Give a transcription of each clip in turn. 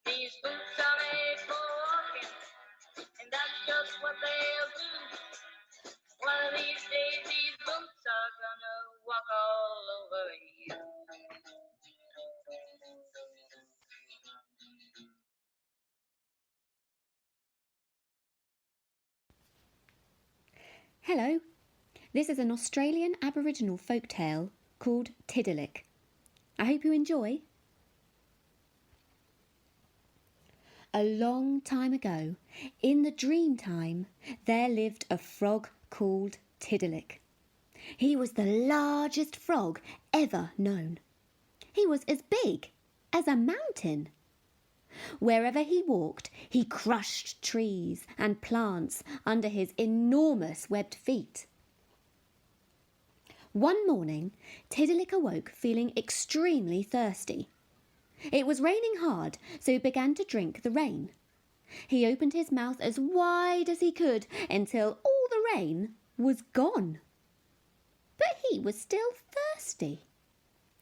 These boots are made for walking, and that's just what they'll do. One of these days, these boots are gonna walk all over you. Hello, this is an Australian Aboriginal folktale called Tiddalik. I hope you enjoy. A long time ago, in the dream time, there lived a frog called Tiddalik. He was the largest frog ever known. He was as big as a mountain. Wherever he walked, he crushed trees and plants under his enormous webbed feet. One morning, Tiddalik awoke feeling extremely thirsty. It was raining hard, so he began to drink the rain. He opened his mouth as wide as he could until all the rain was gone. But he was still thirsty.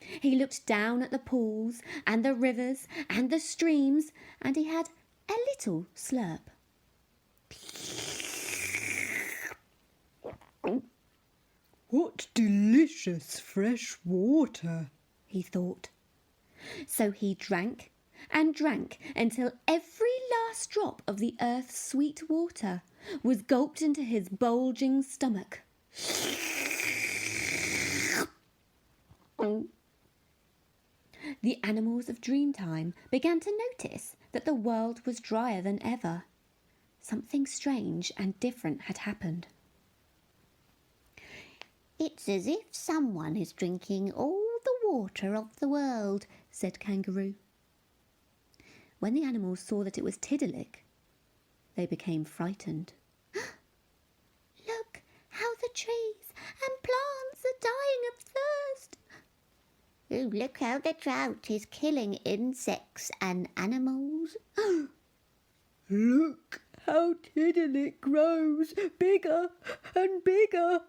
He looked down at the pools and the rivers and the streams, and he had a little slurp. What delicious fresh water, he thought. So he drank and drank until every last drop of the earth's sweet water was gulped into his bulging stomach. The animals of Dreamtime began to notice that the world was drier than ever. Something strange and different had happened. It's as if someone is drinking all the water of the world, said Kangaroo. When the animals saw that it was Tiddalik, they became frightened. Look how the trees and plants are dying of thirst. Oh, look how the drought is killing insects and animals. Look how Tiddalik grows bigger and bigger.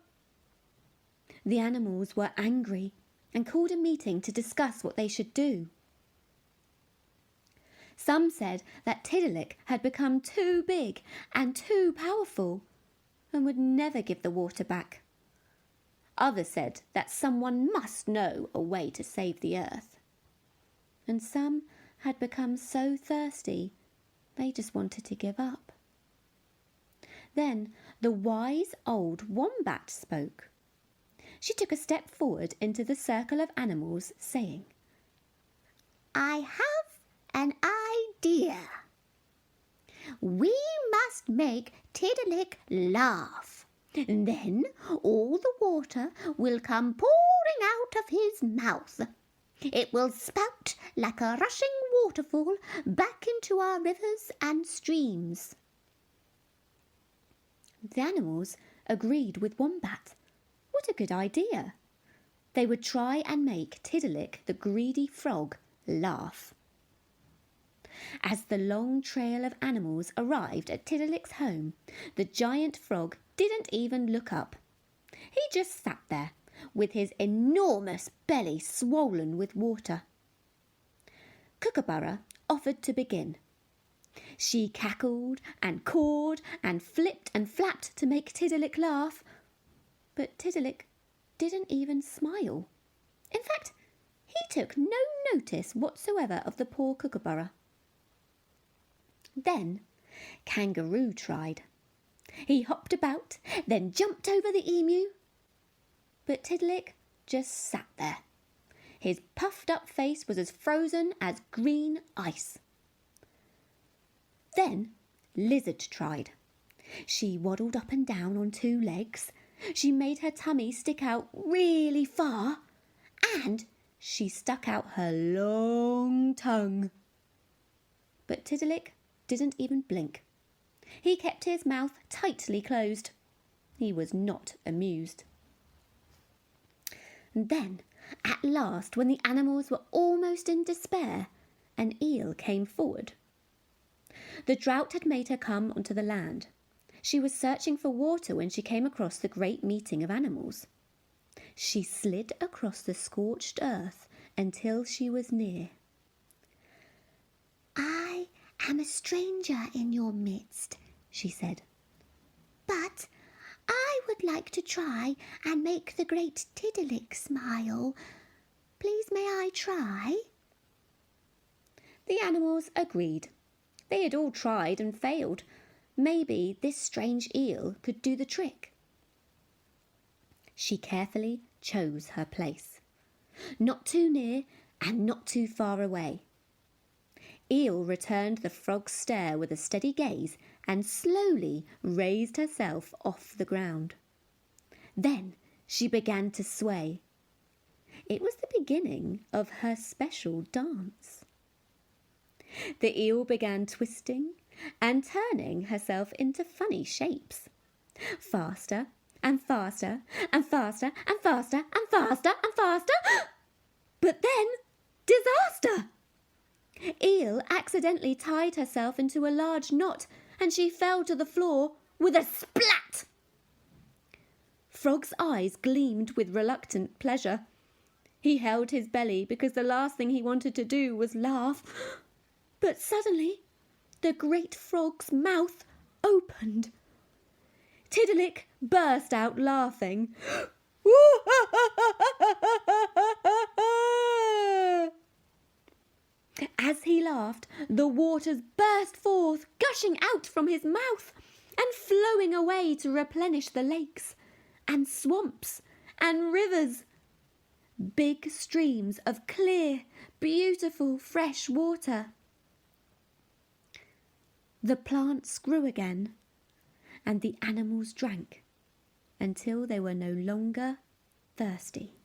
The animals were angry and called a meeting to discuss what they should do. Some said that Tiddalik had become too big and too powerful and would never give the water back. Others said that someone must know a way to save the earth. And some had become so thirsty they just wanted to give up. Then the wise old wombat spoke. She took a step forward into the circle of animals, saying, I have an idea. We must make Tiddalik laugh. Then all the water will come pouring out of his mouth. It will spout like a rushing waterfall back into our rivers and streams. The animals agreed with Wombat. What a good idea! They would try and make Tiddalik the greedy frog laugh. As the long trail of animals arrived at Tiddalik's home, the giant frog didn't even look up. He just sat there, with his enormous belly swollen with water. Kookaburra offered to begin. She cackled and cawed and flipped and flapped to make Tiddalik laugh, but Tiddalik didn't even smile. In fact, he took no notice whatsoever of the poor Kookaburra. Then Kangaroo tried. He hopped about, then jumped over the emu. But Tiddalik just sat there. His puffed-up face was as frozen as green ice. Then Lizard tried. She waddled up and down on two legs. She made her tummy stick out really far, and she stuck out her long tongue. But Tiddalik didn't even blink. He kept his mouth tightly closed. He was not amused. And then, at last, when the animals were almost in despair, an eel came forward. The drought had made her come onto the land. She was searching for water when she came across the great meeting of animals. She slid across the scorched earth until she was near. I am a stranger in your midst," she said, "but I would like to try and make the great Tiddalik smile. Please may I try?" The animals agreed. They had all tried and failed. Maybe this strange eel could do the trick. She carefully chose her place. Not too near and not too far away. Eel returned the frog's stare with a steady gaze and slowly raised herself off the ground. Then she began to sway. It was the beginning of her special dance. The eel began twisting and turning herself into funny shapes. Faster and faster and faster and faster and faster and faster. But then, disaster! Eel accidentally tied herself into a large knot and she fell to the floor with a splat. Frog's eyes gleamed with reluctant pleasure. He held his belly because the last thing he wanted to do was laugh. But suddenly, the great frog's mouth opened. Tiddalik burst out laughing. As he laughed, the waters burst forth, gushing out from his mouth and flowing away to replenish the lakes and swamps and rivers. Big streams of clear, beautiful, fresh water. The plants grew again, and the animals drank until they were no longer thirsty.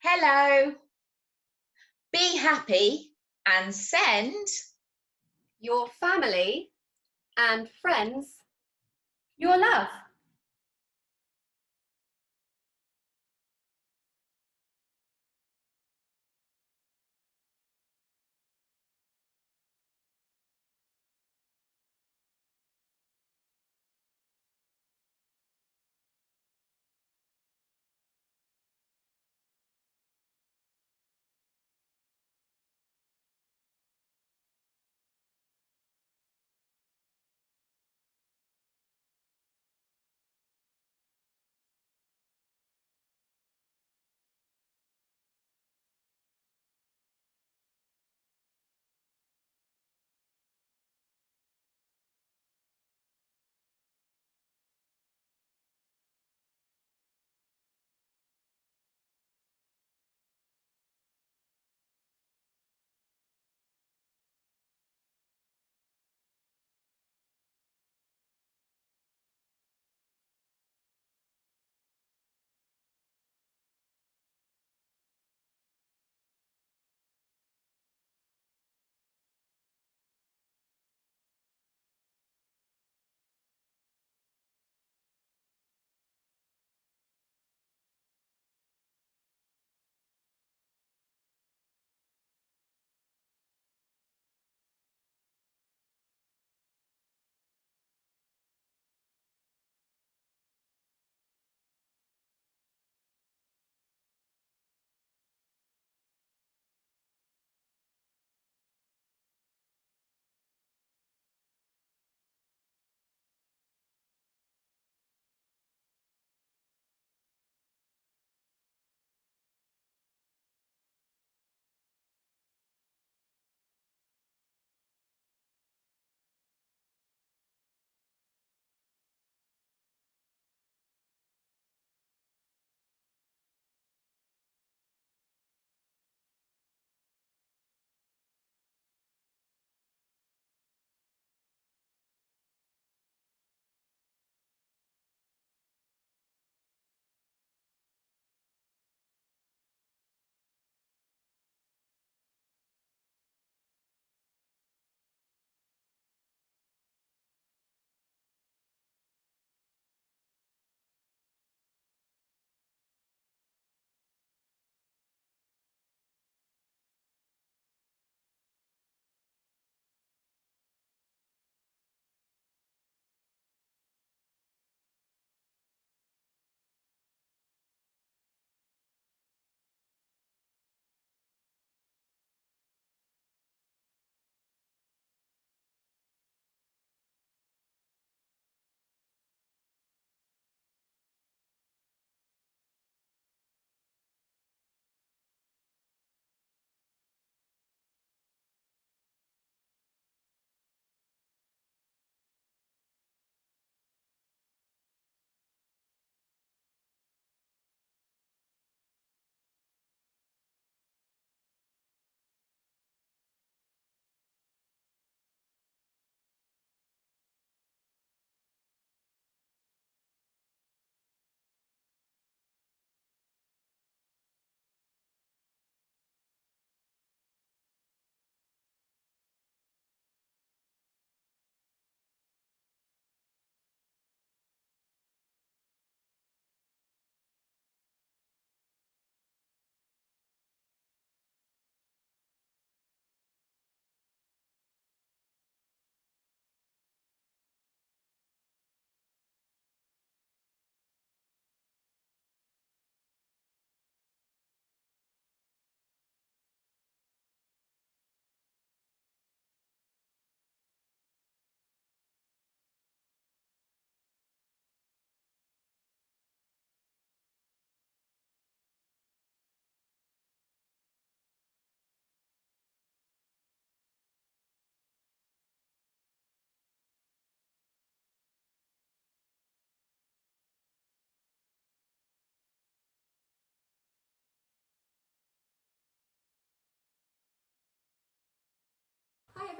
Hello. Be happy and send Your family and friends your love.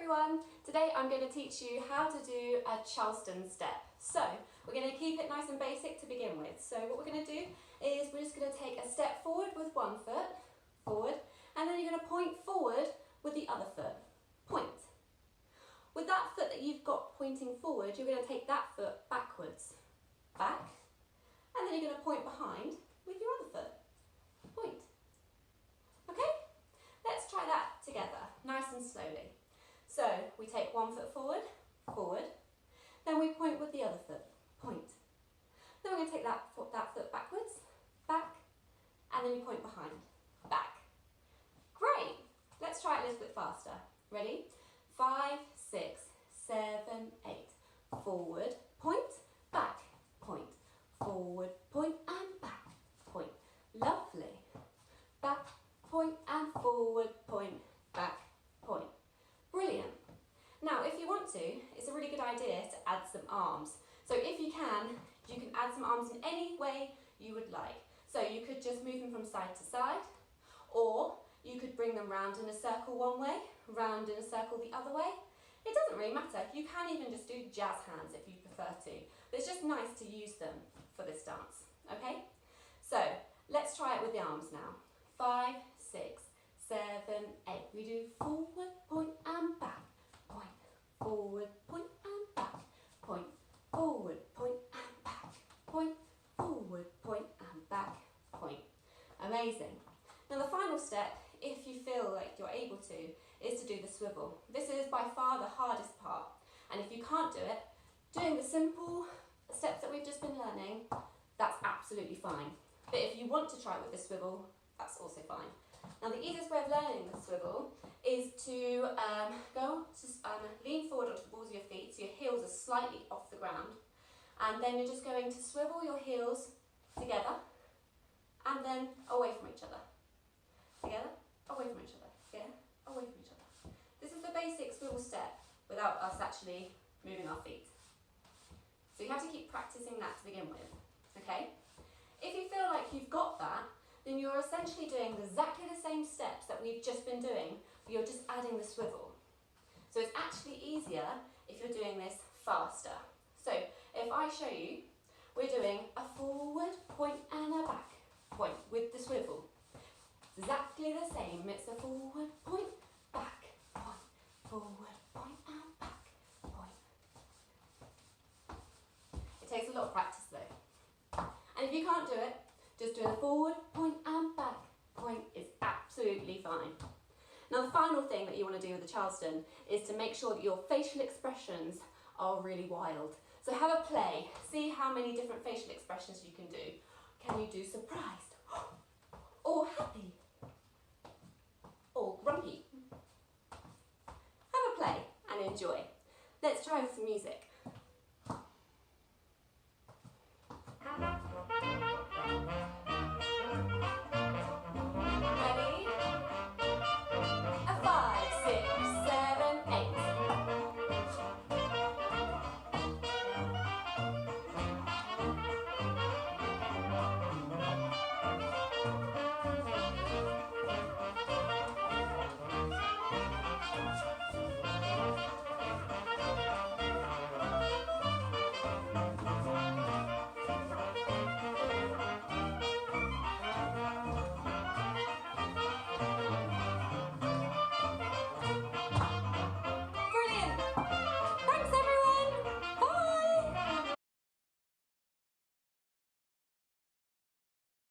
everyone! Today I'm going to teach you how to do a Charleston step. So we're going to keep it nice and basic to begin with. So what we're going to do is we're just going to take a step forward with one foot, forward, and then you're going to point forward with the other foot, point. With that foot that you've got pointing forward, you're going to take that foot backwards, back, and then you're going to point behind with your other foot, point. Okay? Let's try that together, nice and slowly. So we take one foot forward, forward, then we point with the other foot, point. Then we're going to take that foot backwards, back, and then we point behind, back. Great! Let's try it a little bit faster. Ready? 5, 6, 7, 8. Forward, point, back, point. Forward, point, and back, point. Lovely. Back, point, and forward, point, back, point. Brilliant. Now, if you want to, it's a really good idea to add some arms. So if you can add some arms in any way you would like. So you could just move them from side to side, or you could bring them round in a circle one way, round in a circle the other way. It doesn't really matter. You can even just do jazz hands if you prefer to. But it's just nice to use them for this dance, okay? So let's try it with the arms now. 5, 6, 7, 8. We do forward, point, and back, point. Forward, point, and back, point. Forward, point, and back, point. Forward, point, and back, point. Amazing. Now the final step, if you feel like you're able to, is to do the swivel. This is by far the hardest part. And if you can't do it, doing the simple steps that we've just been learning, that's absolutely fine. But if you want to try it with the swivel, that's also fine. Now the easiest way of learning the swivel is to lean forward onto the balls of your feet so your heels are slightly off the ground, and then you're just going to swivel your heels together and then away from each other. Together, away from each other, together, away from each other. This is the basic swivel step without us actually moving our feet. So you have to keep practicing that to begin with, okay? If you feel like you've got that, then you're essentially doing exactly the same steps that we've just been doing, but you're just adding the swivel. So it's actually easier if you're doing this faster. So if I show you, we're doing a forward point and a back point with the swivel. Exactly the same. It's a forward point, back point, forward point, and back point. It takes a lot of practice though. And if you can't do it, just doing a forward point and back point is absolutely fine. Now the final thing that you want to do with the Charleston is to make sure that your facial expressions are really wild. So have a play, see how many different facial expressions you can do. Can you do surprised, or happy, or grumpy? Have a play and enjoy. Let's try with some music.